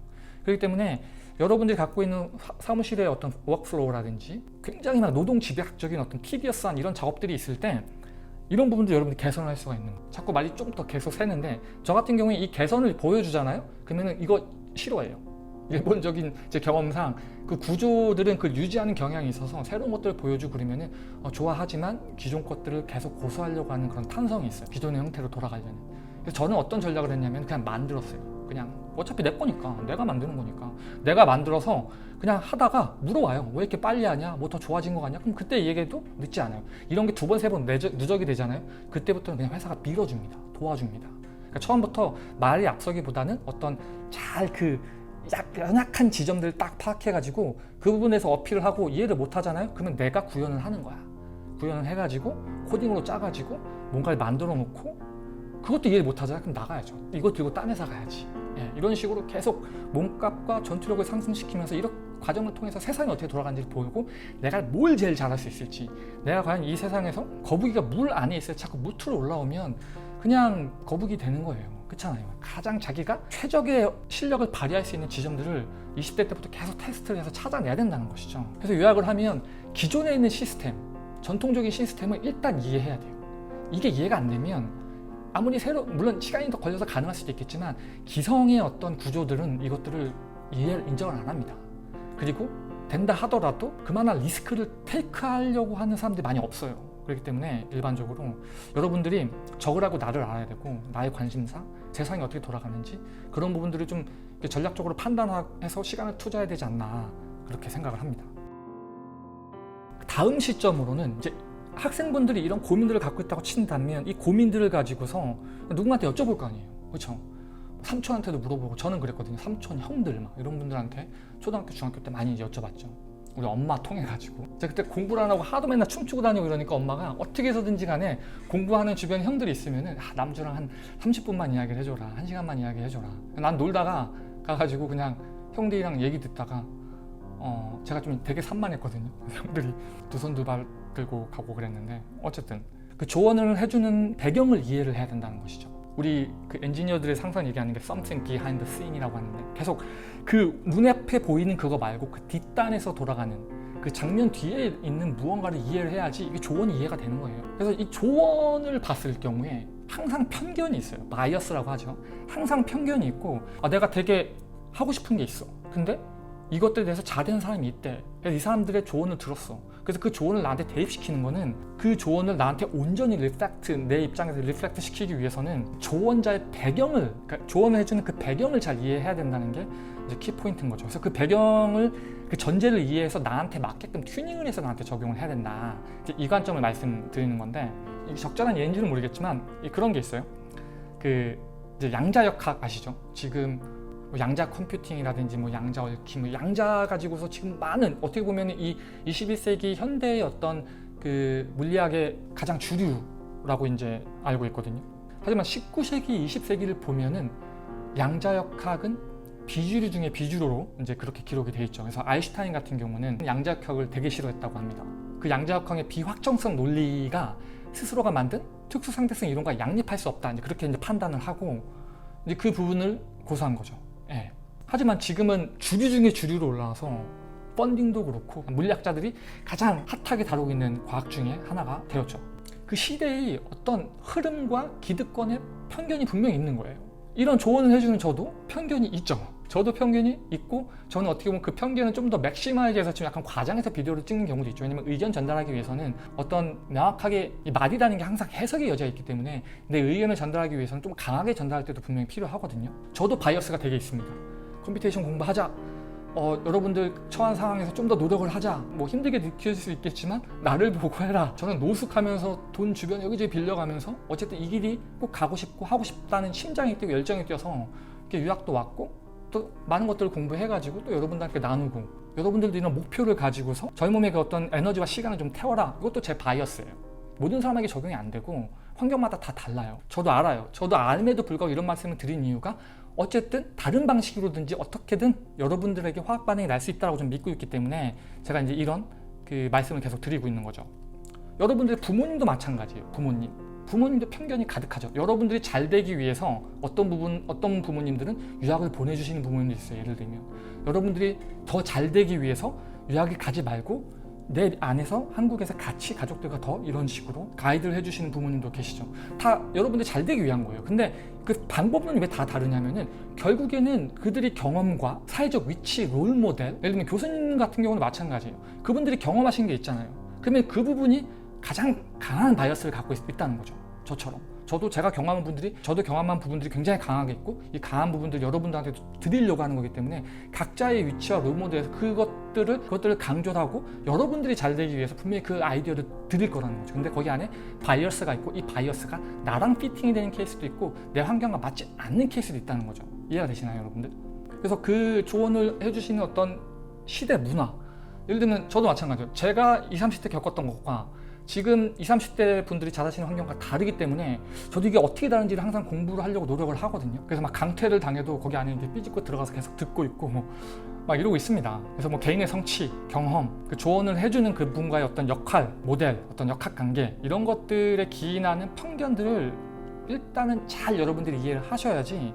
그렇기 때문에 여러분들이 갖고 있는 사무실의 어떤 워크플로우라든지 굉장히 막 노동 집약적인 어떤 티디어스한 이런 작업들이 있을 때 이런 부분도 여러분들이 개선할 수가 있는 거예요. 자꾸 말이 좀 더 계속 새는데, 저 같은 경우에 이 개선을 보여주잖아요? 그러면은 이거 싫어해요. 일본적인 제 경험상 그 구조들은 그걸 유지하는 경향이 있어서 새로운 것들을 보여주고 그러면은 좋아하지만 기존 것들을 계속 고수하려고 하는 그런 탄성이 있어요. 기존의 형태로 돌아가려는. 그래서 저는 어떤 전략을 했냐면 그냥 만들었어요. 그냥 어차피 내 거니까, 내가 만드는 거니까 내가 만들어서 그냥 하다가 물어와요. 왜 이렇게 빨리 하냐? 뭐 더 좋아진 거 같냐? 그럼 그때 얘기해도 늦지 않아요. 이런 게 2번, 3번 누적이 되잖아요. 그때부터는 그냥 회사가 밀어줍니다. 도와줍니다. 그러니까 처음부터 말이 앞서기보다는 어떤 잘 연약한 지점들을 딱 파악해가지고 그 부분에서 어필을 하고 이해를 못 하잖아요? 그러면 내가 구현을 하는 거야. 구현을 해가지고 코딩으로 짜가지고 뭔가를 만들어 놓고, 그것도 이해를 못 하잖아요? 그럼 나가야죠. 이거 들고 딴 회사 가야지. 예, 이런 식으로 계속 몸값과 전투력을 상승시키면서 이런 과정을 통해서 세상이 어떻게 돌아가는지를 보고 내가 뭘 제일 잘할 수 있을지, 내가 과연 이 세상에서 거북이가 물 안에 있어요. 자꾸 무트로 올라오면 그냥 거북이 되는 거예요. 그렇잖아요. 가장 자기가 최적의 실력을 발휘할 수 있는 지점들을 20대 때부터 계속 테스트를 해서 찾아내야 된다는 것이죠. 그래서 요약을 하면 기존에 있는 시스템, 전통적인 시스템을 일단 이해해야 돼요. 이게 이해가 안 되면 아무리 물론 시간이 더 걸려서 가능할 수도 있겠지만 기성의 어떤 구조들은 이것들을 인정을 안 합니다. 그리고 된다 하더라도 그만한 리스크를 테이크하려고 하는 사람들이 많이 없어요. 그렇기 때문에 일반적으로 여러분들이 적을 하고 나를 알아야 되고, 나의 관심사, 세상이 어떻게 돌아가는지 그런 부분들을 좀 전략적으로 판단해서 시간을 투자해야 되지 않나, 그렇게 생각을 합니다. 다음 시점으로는 이제 학생분들이 이런 고민들을 갖고 있다고 친다면 이 고민들을 가지고서 누군가한테 여쭤볼 거 아니에요. 그렇죠? 삼촌한테도 물어보고, 저는 그랬거든요. 삼촌, 형들 막 이런 분들한테 초등학교, 중학교 때 많이 여쭤봤죠. 우리 엄마 통해가지고. 제가 그때 공부를 안 하고 하도 맨날 춤추고 다니고 이러니까 엄마가 어떻게 해서든지 간에 공부하는 주변 형들이 있으면은 남주랑 한 30분만 이야기를 해줘라, 1시간만 이야기해줘라. 난 놀다가 가가지고 그냥 형들이랑 얘기 듣다가 제가 좀 되게 산만했거든요. 형들이 두 손 두 발 들고 가고 그랬는데, 어쨌든 그 조언을 해주는 배경을 이해를 해야 된다는 것이죠. 우리 그 엔지니어들의 항상 얘기하는 게 something behind the scene이라고 하는데, 계속 그 눈앞에 보이는 그거 말고 그 뒷단에서 돌아가는 그 장면 뒤에 있는 무언가를 이해를 해야지 이게 조언이 이해가 되는 거예요. 그래서 이 조언을 봤을 경우에 항상 편견이 있어요. 바이어스라고 하죠. 항상 편견이 있고, 내가 되게 하고 싶은 게 있어. 근데 이것들에 대해서 잘 된 사람이 있대. 그래서 이 사람들의 조언을 들었어. 그래서 그 조언을 나한테 대입시키는 거는 그 조언을 나한테 온전히 내 입장에서 리플렉트 시키기 위해서는 조언자의 배경을, 그러니까 조언을 해주는 그 배경을 잘 이해해야 된다는 게 이제 키포인트인 거죠. 그래서 그 배경을, 그 전제를 이해해서 나한테 맞게끔 튜닝을 해서 나한테 적용을 해야 된다. 이 관점을 말씀드리는 건데, 이게 적절한 예인지는 모르겠지만 그런 게 있어요. 그 이제 양자역학 아시죠? 지금 뭐 양자 컴퓨팅이라든지 뭐 양자 얽힘, 뭐 양자 가지고서 지금 많은, 어떻게 보면 이 21세기 현대의 어떤 그 물리학의 가장 주류라고 이제 알고 있거든요. 하지만 19세기, 20세기를 보면은 양자역학은 비주류 중에 비주류로 이제 그렇게 기록이 돼 있죠. 그래서 아인슈타인 같은 경우는 양자역학을 되게 싫어했다고 합니다. 그 양자역학의 비확정성 논리가 스스로가 만든 특수상대성 이론과 양립할 수 없다, 이제 그렇게 이제 판단을 하고 이제 그 부분을 고수한 거죠. 예. 하지만 지금은 주류 중에 주류로 올라와서 펀딩도 그렇고 물리학자들이 가장 핫하게 다루고 있는 과학 중에 하나가 되었죠. 그 시대의 어떤 흐름과 기득권의 편견이 분명히 있는 거예요. 이런 조언을 해주는 저도 편견이 있죠. 저도 편견이 있고, 저는 어떻게 보면 그 편견을 좀 더 맥시마이즈해서 지금 약간 과장해서 비디오를 찍는 경우도 있죠. 왜냐면 의견 전달하기 위해서는 어떤 명확하게, 이 말이라는 게 항상 해석의 여지가 있기 때문에 내 의견을 전달하기 위해서는 좀 강하게 전달할 때도 분명히 필요하거든요. 저도 바이어스가 되게 있습니다. 컴퓨테이션 공부하자, 여러분들 처한 상황에서 좀 더 노력을 하자, 뭐 힘들게 느낄 수 있겠지만 나를 보고 해라. 저는 노숙하면서 돈 주변 여기저기 빌려가면서 어쨌든 이 길이 꼭 가고 싶고 하고 싶다는 심장이 뛰고 열정이 뛰어서 이렇게 유학도 왔고, 또 많은 것들을 공부해가지고 또 여러분들한테 나누고, 여러분들도 이런 목표를 가지고서 젊음의 그 어떤 에너지와 시간을 좀 태워라. 이것도 제 바이어스예요. 모든 사람에게 적용이 안 되고 환경마다 다 달라요. 저도 알아요. 저도 알면도 불구하고 이런 말씀을 드린 이유가, 어쨌든 다른 방식으로든지 어떻게든 여러분들에게 화학 반응이 날 수 있다고 좀 믿고 있기 때문에 제가 이제 이런 그 말씀을 계속 드리고 있는 거죠. 여러분들의 부모님도 마찬가지예요. 부모님도 편견이 가득하죠. 여러분들이 잘 되기 위해서 어떤 부모님들은 유학을 보내주시는 부모님도 있어요. 예를 들면 여러분들이 더 잘 되기 위해서 유학을 가지 말고 내 안에서 한국에서 같이 가족들과 더 이런 식으로 가이드를 해주시는 부모님도 계시죠. 다 여러분들이 잘 되기 위한 거예요. 근데 그 방법은 왜 다 다르냐면은 결국에는 그들이 경험과 사회적 위치, 롤모델, 예를 들면 교수님 같은 경우는 마찬가지예요. 그분들이 경험하신 게 있잖아요. 그러면 그 부분이 가장 강한 바이어스를 갖고 있다는 거죠. 저처럼. 저도 경험한 부분들이 굉장히 강하게 있고, 이 강한 부분들 여러분들한테 드리려고 하는 거기 때문에 각자의 위치와 롤모델에서 그것들을 강조를 하고 여러분들이 잘 되기 위해서 분명히 그 아이디어를 드릴 거라는 거죠. 근데 거기 안에 바이어스가 있고, 이 바이어스가 나랑 피팅이 되는 케이스도 있고 내 환경과 맞지 않는 케이스도 있다는 거죠. 이해가 되시나요, 여러분들? 그래서 그 조언을 해주시는 어떤 시대 문화, 예를 들면 저도 마찬가지예요. 제가 20, 30대 겪었던 것과 지금 20, 30대 분들이 자라시는 환경과 다르기 때문에 저도 이게 어떻게 다른지를 항상 공부를 하려고 노력을 하거든요. 그래서 막 강퇴를 당해도 거기 안에 이제 삐집고 들어가서 계속 듣고 있고 막 이러고 있습니다. 그래서 뭐 개인의 성취, 경험, 그 조언을 해주는 그분과의 어떤 역할, 모델, 어떤 역학관계, 이런 것들에 기인하는 편견들을 일단은 잘 여러분들이 이해를 하셔야지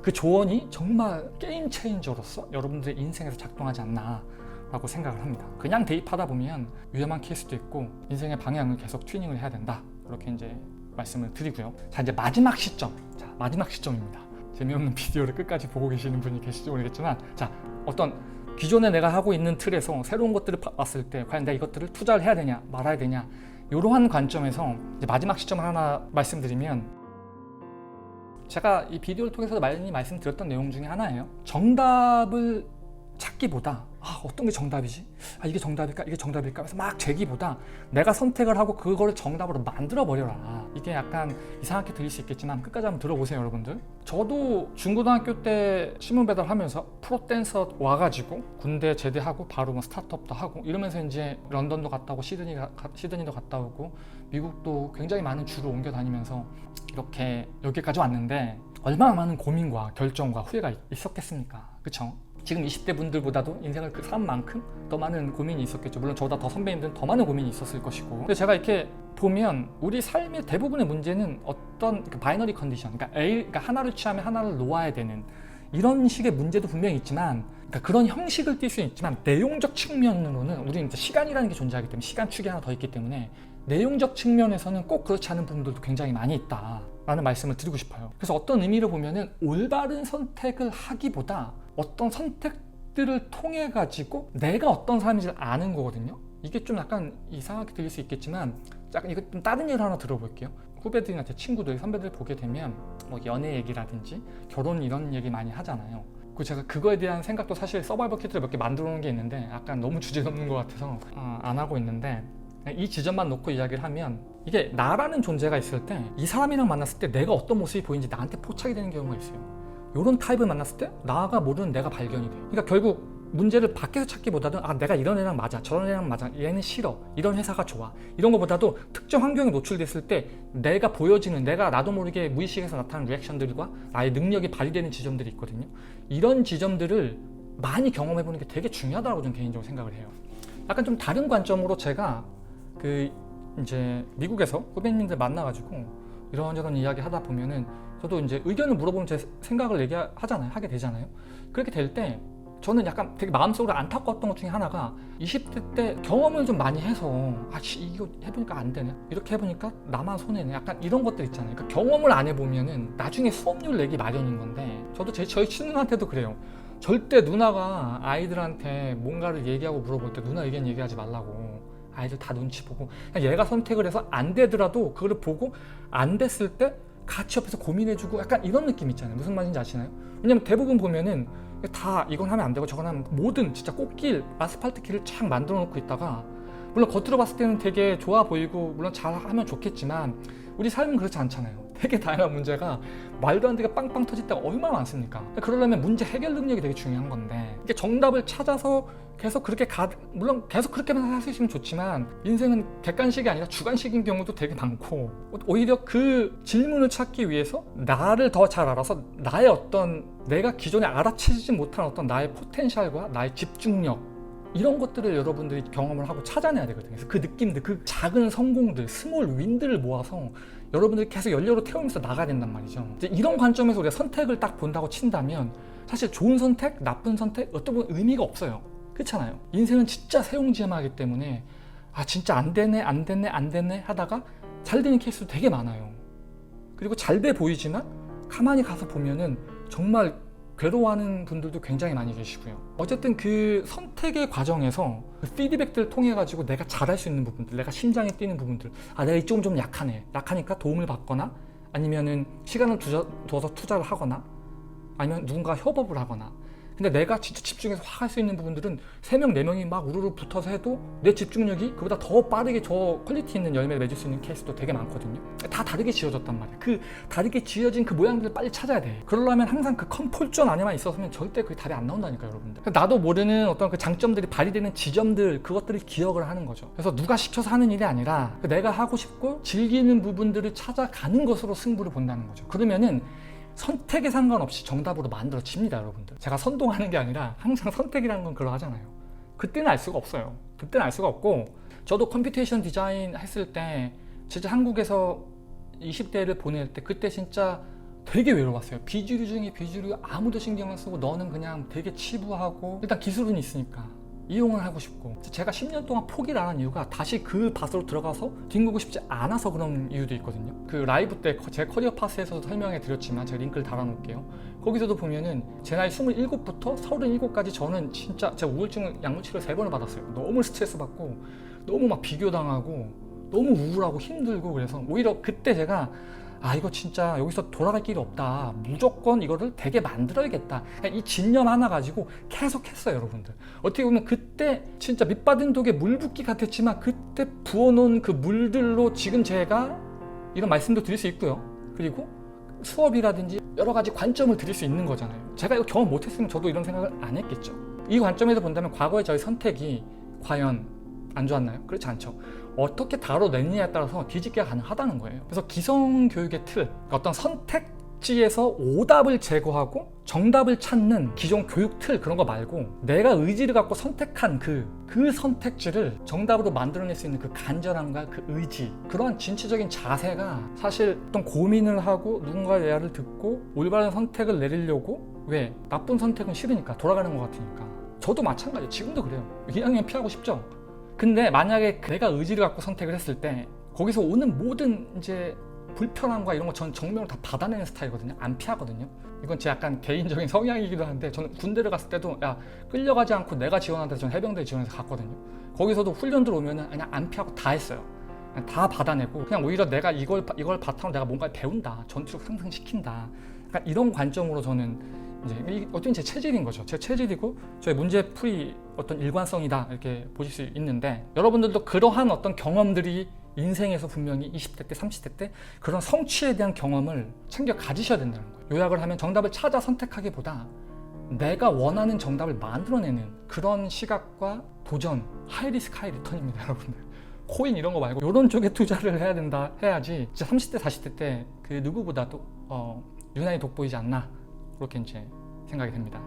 그 조언이 정말 게임 체인저로서 여러분들의 인생에서 작동하지 않나 라고 생각을 합니다. 그냥 대입하다 보면 위험한 케이스도 있고 인생의 방향을 계속 튜닝을 해야 된다, 이렇게 이제 말씀을 드리고요. 자, 이제 마지막 시점입니다. 재미없는 비디오를 끝까지 보고 계시는 분이 계실지 모르겠지만, 자, 어떤 기존에 내가 하고 있는 틀에서 새로운 것들을 봤을 때 과연 내가 이것들을 투자를 해야 되냐 말아야 되냐, 이러한 관점에서 이제 마지막 시점을 하나 말씀드리면, 제가 이 비디오를 통해서 많이 말씀드렸던 내용 중에 하나예요. 정답을 찾기보다 어떤 게 정답이지? 이게 정답일까? 이게 정답일까? 그래서 막 재기보다 내가 선택을 하고 그거를 정답으로 만들어 버려라. 이게 약간 이상하게 들릴 수 있겠지만 끝까지 한번 들어보세요, 여러분들. 저도 중고등학교 때 신문 배달하면서 프로댄서 와가지고 군대 제대하고 바로 뭐 스타트업도 하고 이러면서 이제 런던도 갔다 오고 시드니도 갔다 오고 미국도 굉장히 많은 주로 옮겨 다니면서 이렇게 여기까지 왔는데 얼마나 많은 고민과 결정과 후회가 있었겠습니까? 그쵸? 지금 20대 분들보다도 인생을 산 만큼 더 많은 고민이 있었겠죠. 물론 저보다 더 선배님들은 더 많은 고민이 있었을 것이고. 근데 제가 이렇게 보면 우리 삶의 대부분의 문제는 어떤 바이너리 컨디션, 그러니까 하나를 취하면 하나를 놓아야 되는 이런 식의 문제도 분명히 있지만, 그러니까 그런 형식을 띌 수는 있지만 내용적 측면으로는 우리는 이제 시간이라는 게 존재하기 때문에 시간축이 하나 더 있기 때문에 내용적 측면에서는 꼭 그렇지 않은 부분들도 굉장히 많이 있다라는 말씀을 드리고 싶어요. 그래서 어떤 의미로 보면은 올바른 선택을 하기보다 어떤 선택들을 통해 가지고 내가 어떤 사람인지를 아는 거거든요. 이게 좀 약간 이상하게 들릴 수 있겠지만 약간 이거 좀 다른 예를 하나 들어볼게요. 후배들이나 제 친구들, 선배들 보게 되면 뭐 연애 얘기라든지 결혼 이런 얘기 많이 하잖아요. 그 제가 그거에 대한 생각도 사실 서바이벌 키트를 몇 개 만들어 놓은 게 있는데 약간 너무 주제넘는 것 같아서 안 하고 있는데, 이 지점만 놓고 이야기를 하면 이게 나라는 존재가 있을 때 이 사람이랑 만났을 때 내가 어떤 모습이 보이는지 나한테 포착이 되는 경우가 있어요. 이런 타입을 만났을 때 나가 모르는 내가 발견이 돼. 그러니까 결국 문제를 밖에서 찾기보다는 내가 이런 애랑 맞아, 저런 애랑 맞아, 얘는 싫어, 이런 회사가 좋아, 이런 것보다도 특정 환경에 노출됐을 때 내가 보여지는, 내가 나도 모르게 무의식에서 나타나는 리액션들과 나의 능력이 발휘되는 지점들이 있거든요. 이런 지점들을 많이 경험해보는 게 되게 중요하다고 저는 개인적으로 생각을 해요. 약간 좀 다른 관점으로 제가 이제 미국에서 후배님들 만나가지고 이런저런 이야기 하다 보면은 저도 이제 의견을 물어보면 제 생각을 하게 되잖아요. 그렇게 될 때 저는 약간 되게 마음속으로 안타까웠던 것 중에 하나가 20대 때 경험을 좀 많이 해서 이거 해보니까 안 되네, 이렇게 해보니까 나만 손해네, 약간 이런 것들 있잖아요. 그러니까 경험을 안 해보면은 나중에 수업료를 내기 마련인 건데, 저도 저희 친누나한테도 그래요. 절대 누나가 아이들한테 뭔가를 얘기하고 물어볼 때 누나 의견 얘기하지 말라고. 아이들 다 눈치 보고 그냥 얘가 선택을 해서 안 되더라도 그거를 보고 안 됐을 때 같이 옆에서 고민해주고 약간 이런 느낌 있잖아요. 무슨 말인지 아시나요? 왜냐면 대부분 보면은 다 이건 하면 안 되고 저건 하면, 모든 진짜 꽃길, 아스팔트 길을 쫙 만들어 놓고 있다가, 물론 겉으로 봤을 때는 되게 좋아 보이고 물론 잘하면 좋겠지만 우리 삶은 그렇지 않잖아요. 되게 다양한 문제가 말도 안 되게 빵빵 터질 때가 얼마나 많습니까? 그러려면 문제 해결 능력이 되게 중요한 건데, 이게 정답을 찾아서 계속 물론 계속 그렇게만 할 수 있으면 좋지만 인생은 객관식이 아니라 주관식인 경우도 되게 많고, 오히려 그 질문을 찾기 위해서 나를 더 잘 알아서 나의 내가 기존에 알아채지 못한 나의 포텐셜과 나의 집중력, 이런 것들을 여러분들이 경험을 하고 찾아내야 되거든요. 그래서 그 느낌들, 그 작은 성공들, 스몰 윈들을 모아서 여러분들이 계속 연료로 태우면서 나가야 된단 말이죠. 이제 이런 관점에서 우리가 선택을 딱 본다고 친다면 사실 좋은 선택, 나쁜 선택 어떤 건 의미가 없어요. 그렇잖아요. 인생은 진짜 세옹지마하기 때문에 진짜 안 되네 하다가 잘 되는 케이스도 되게 많아요. 그리고 잘 돼 보이지만 가만히 가서 보면은 정말 괴로워하는 분들도 굉장히 많이 계시고요. 어쨌든 그 선택의 과정에서 그 피드백들을 통해 가지고 내가 잘할 수 있는 부분들, 내가 심장이 뛰는 부분들, 내가 이쪽은 좀 약하니까 도움을 받거나, 아니면은 시간을 둬서 투자를 하거나, 아니면 누군가 협업을 하거나. 근데 내가 진짜 집중해서 확 할 수 있는 부분들은 3명, 4명이 막 우르르 붙어서 해도 내 집중력이 그보다 더 빠르게 저 퀄리티 있는 열매를 맺을 수 있는 케이스도 되게 많거든요. 다 다르게 지어졌단 말이야. 그 다르게 지어진 그 모양들을 빨리 찾아야 돼. 그러려면 항상 그 컴포트존 안에만 있었으면 절대 그게 답이 안 나온다니까요, 여러분들. 나도 모르는 어떤 그 장점들이 발휘되는 지점들, 그것들을 기억을 하는 거죠. 그래서 누가 시켜서 하는 일이 아니라 내가 하고 싶고 즐기는 부분들을 찾아가는 것으로 승부를 본다는 거죠. 그러면은 선택에 상관없이 정답으로 만들어집니다, 여러분들. 제가 선동하는 게 아니라 항상 선택이라는 건 그러하잖아요. 그때는 알 수가 없어요. 그때는 알 수가 없고, 저도 컴퓨테이션 디자인 했을 때 진짜 한국에서 20대를 보낼 때 그때 진짜 되게 외로웠어요. 비주류 중에 비주류, 아무도 신경 안 쓰고 너는 그냥 되게 치부하고, 일단 기술은 있으니까 이용을 하고 싶고, 제가 10년 동안 포기를 안 한 이유가 다시 그 밭으로 들어가서 뒹구고 싶지 않아서 그런 이유도 있거든요. 그 라이브 때 제 커리어 파스에서도 설명해 드렸지만 제가 링크를 달아 놓을게요. 거기서도 보면은 제 나이 27부터 37까지 저는 진짜 제가 우울증 약물 치료 3번을 받았어요. 너무 스트레스 받고 너무 막 비교당하고 너무 우울하고 힘들고, 그래서 오히려 그때 제가 이거 진짜 여기서 돌아갈 길이 없다, 무조건 이거를 되게 만들어야겠다, 이 진념 하나 가지고 계속 했어요, 여러분들. 어떻게 보면 그때 진짜 밑받은 독에 물 붓기 같았지만 그때 부어놓은 그 물들로 지금 제가 이런 말씀도 드릴 수 있고요. 그리고 수업이라든지 여러 가지 관점을 드릴 수 있는 거잖아요. 제가 이거 경험 못했으면 저도 이런 생각을 안 했겠죠. 이 관점에서 본다면 과거의 저희 선택이 과연 안 좋았나요? 그렇지 않죠. 어떻게 다뤄냈느냐에 따라서 뒤집기가 가능하다는 거예요. 그래서 기성교육의 틀, 어떤 선택지에서 오답을 제거하고 정답을 찾는 기존 교육 틀, 그런 거 말고 내가 의지를 갖고 선택한 그 선택지를 정답으로 만들어낼 수 있는 그 간절함과 그 의지, 그러한 진취적인 자세가 사실 어떤 고민을 하고 누군가의 대화를 듣고 올바른 선택을 내리려고, 왜? 나쁜 선택은 싫으니까, 돌아가는 것 같으니까. 저도 마찬가지예요. 지금도 그래요. 2학년 피하고 싶죠? 근데 만약에 내가 의지를 갖고 선택을 했을 때 거기서 오는 모든 이제 불편함과 이런 거 저는 정면으로 다 받아내는 스타일이거든요. 안 피하거든요. 이건 제 약간 개인적인 성향이기도 한데, 저는 군대를 갔을 때도 끌려가지 않고 내가 지원한 데서 저는 해병대 지원해서 갔거든요. 거기서도 훈련 들어오면은 그냥 안 피하고 다 했어요. 그냥 다 받아내고 그냥 오히려 내가 이걸 바탕으로 내가 뭔가 배운다, 전투력 상승시킨다. 그러니까 이런 관점으로 저는 이제 어떤 제 체질인 거죠. 제 체질이고 저의 문제풀이 어떤 일관성이다 이렇게 보실 수 있는데, 여러분들도 그러한 어떤 경험들이 인생에서 분명히 20대 때 30대 때 그런 성취에 대한 경험을 챙겨 가지셔야 된다는 거예요. 요약을 하면 정답을 찾아 선택하기보다 내가 원하는 정답을 만들어내는 그런 시각과 도전, 하이리스크 하이리턴입니다. 여러분들 코인 이런 거 말고 이런 쪽에 투자를 해야 된다 해야지 진짜 30대 40대 때 그 누구보다도 유난히 돋보이지 않나, 그렇게 이제 생각이 됩니다.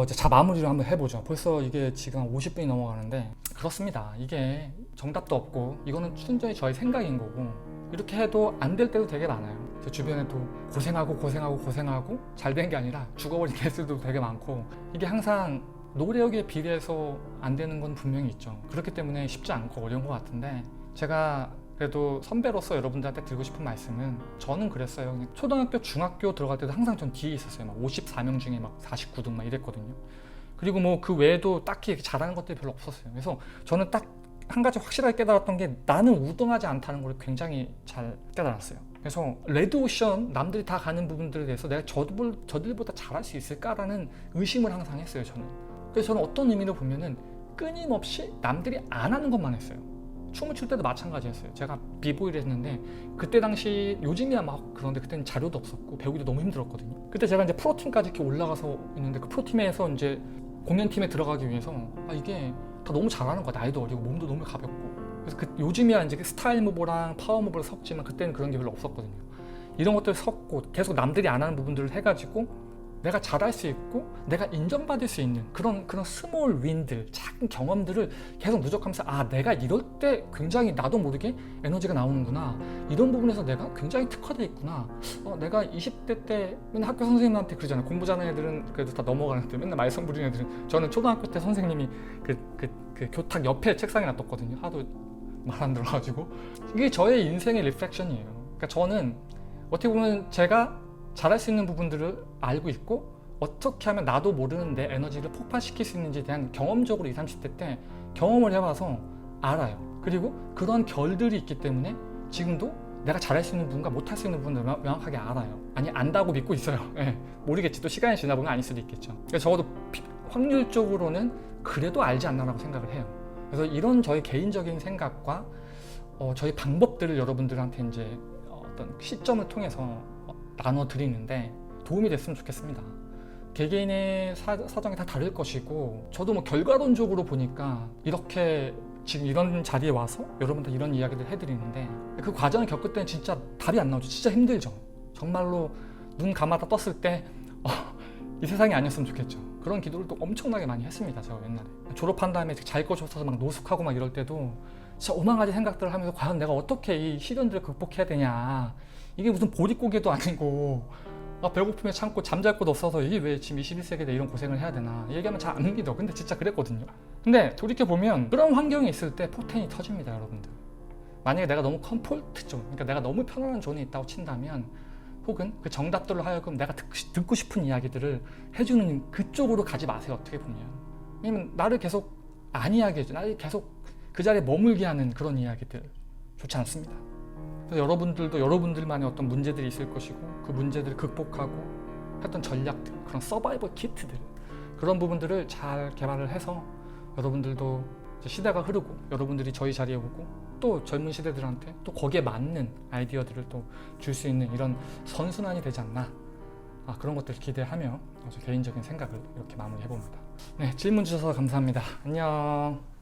이제 자 마무리를 한번 해보죠. 벌써 이게 지금 50분이 넘어가는데, 그렇습니다. 이게 정답도 없고 이거는 순전히 저의 생각인 거고, 이렇게 해도 안 될 때도 되게 많아요. 제 주변에도 고생하고 잘 된 게 아니라 죽어버린 케이스도 되게 많고, 이게 항상 노력에 비례해서 안 되는 건 분명히 있죠. 그렇기 때문에 쉽지 않고 어려운 것 같은데, 제가 그래도 선배로서 여러분들한테 드리고 싶은 말씀은, 저는 그랬어요. 초등학교, 중학교 들어갈 때도 항상 전 뒤에 있었어요. 막 54명 중에 막 49등 막 이랬거든요. 그리고 뭐 그 외에도 딱히 잘하는 것들이 별로 없었어요. 그래서 저는 딱 한 가지 확실하게 깨달았던 게, 나는 우등하지 않다는 걸 굉장히 잘 깨달았어요. 그래서 레드오션, 남들이 다 가는 부분들에 대해서 내가 저들보다 잘할 수 있을까라는 의심을 항상 했어요, 저는. 그래서 저는 어떤 의미로 보면은 끊임없이 남들이 안 하는 것만 했어요. 춤을 출 때도 마찬가지였어요. 제가 비보이를 했는데, 그때 당시 요즘이야 막 그런데 그때는 자료도 없었고 배우기도 너무 힘들었거든요. 그때 제가 이제 프로팀까지 이렇게 올라가서 있는데, 그 프로팀에서 이제 공연팀에 들어가기 위해서 이게 다 너무 잘하는 거야. 나이도 어리고 몸도 너무 가볍고. 그래서 요즘이야 이제 스타일 무브랑 파워 무브를 섞지만, 그때는 그런 게 별로 없었거든요. 이런 것들을 섞고 계속 남들이 안 하는 부분들을 해가지고 내가 잘할 수 있고 내가 인정받을 수 있는 그런 스몰 윈들, 작은 경험들을 계속 누적하면서, 내가 이럴 때 굉장히 나도 모르게 에너지가 나오는구나, 이런 부분에서 내가 굉장히 특화되어 있구나, 내가 20대 때 맨날 학교 선생님한테 그러잖아요. 공부 잘하는 애들은 그래도 다 넘어가는데 맨날 말썽 부리는 애들은, 저는 초등학교 때 선생님이 그 교탁 옆에 책상에 놔뒀거든요. 하도 말 안 들어가지고. 이게 저의 인생의 리플렉션이에요. 그러니까 저는 어떻게 보면 제가 잘할 수 있는 부분들을 알고 있고, 어떻게 하면 나도 모르는 내 에너지를 폭발시킬 수 있는지에 대한 경험적으로 20, 30대 때 경험을 해봐서 알아요. 그리고 그런 결들이 있기 때문에 지금도 내가 잘할 수 있는 부분과 못할 수 있는 부분을 명확하게 알아요. 아니, 안다고 믿고 있어요. 모르겠지. 또 시간이 지나보면 아닐 수도 있겠죠. 그래서 적어도 확률적으로는 그래도 알지 않나라고 생각을 해요. 그래서 이런 저의 개인적인 생각과 저희 방법들을 여러분들한테 이제 어떤 시점을 통해서 나눠드리는데 도움이 됐으면 좋겠습니다. 개개인의 사정이 다 다를 것이고, 저도 뭐 결과론적으로 보니까 이렇게 지금 이런 자리에 와서 여러분들 이런 이야기를 해드리는데, 그 과정을 겪을 때는 진짜 답이 안 나오죠. 진짜 힘들죠. 정말로 눈 감았다 떴을 때 이 세상이 아니었으면 좋겠죠. 그런 기도를 또 엄청나게 많이 했습니다. 제가 옛날에 졸업한 다음에 자기 것이 없어서 막 노숙하고 막 이럴 때도 진짜 오만가지 생각들을 하면서, 과연 내가 어떻게 이 시련들을 극복해야 되냐, 이게 무슨 보릿고개도 아니고 배고픔에 참고 잠잘 곳 없어서 이게 왜 지금 21세기에 이런 고생을 해야 되나, 얘기하면 잘 안 믿어. 근데 진짜 그랬거든요. 근데 돌이켜보면 그런 환경이 있을 때 포텐이 터집니다. 여러분들, 만약에 내가 너무 컴포트 존, 그러니까 내가 너무 편안한 존에 있다고 친다면, 혹은 그 정답들로 하여금 내가 듣고 싶은 이야기들을 해주는 그쪽으로 가지 마세요. 어떻게 보면. 왜냐면 나를 계속 안 이야기해줘, 나를 계속 그 자리에 머물게 하는 그런 이야기들 좋지 않습니다. 그래서 여러분들도 여러분들만의 어떤 문제들이 있을 것이고, 그 문제들을 극복하고 했던 전략들, 그런 서바이벌 키트들, 그런 부분들을 잘 개발을 해서 여러분들도 이제 시대가 흐르고 여러분들이 저희 자리에 오고 또 젊은 시대들한테 또 거기에 맞는 아이디어들을 또 줄 수 있는 이런 선순환이 되지 않나, 그런 것들을 기대하며 제 개인적인 생각을 이렇게 마무리해봅니다. 네, 질문 주셔서 감사합니다. 안녕.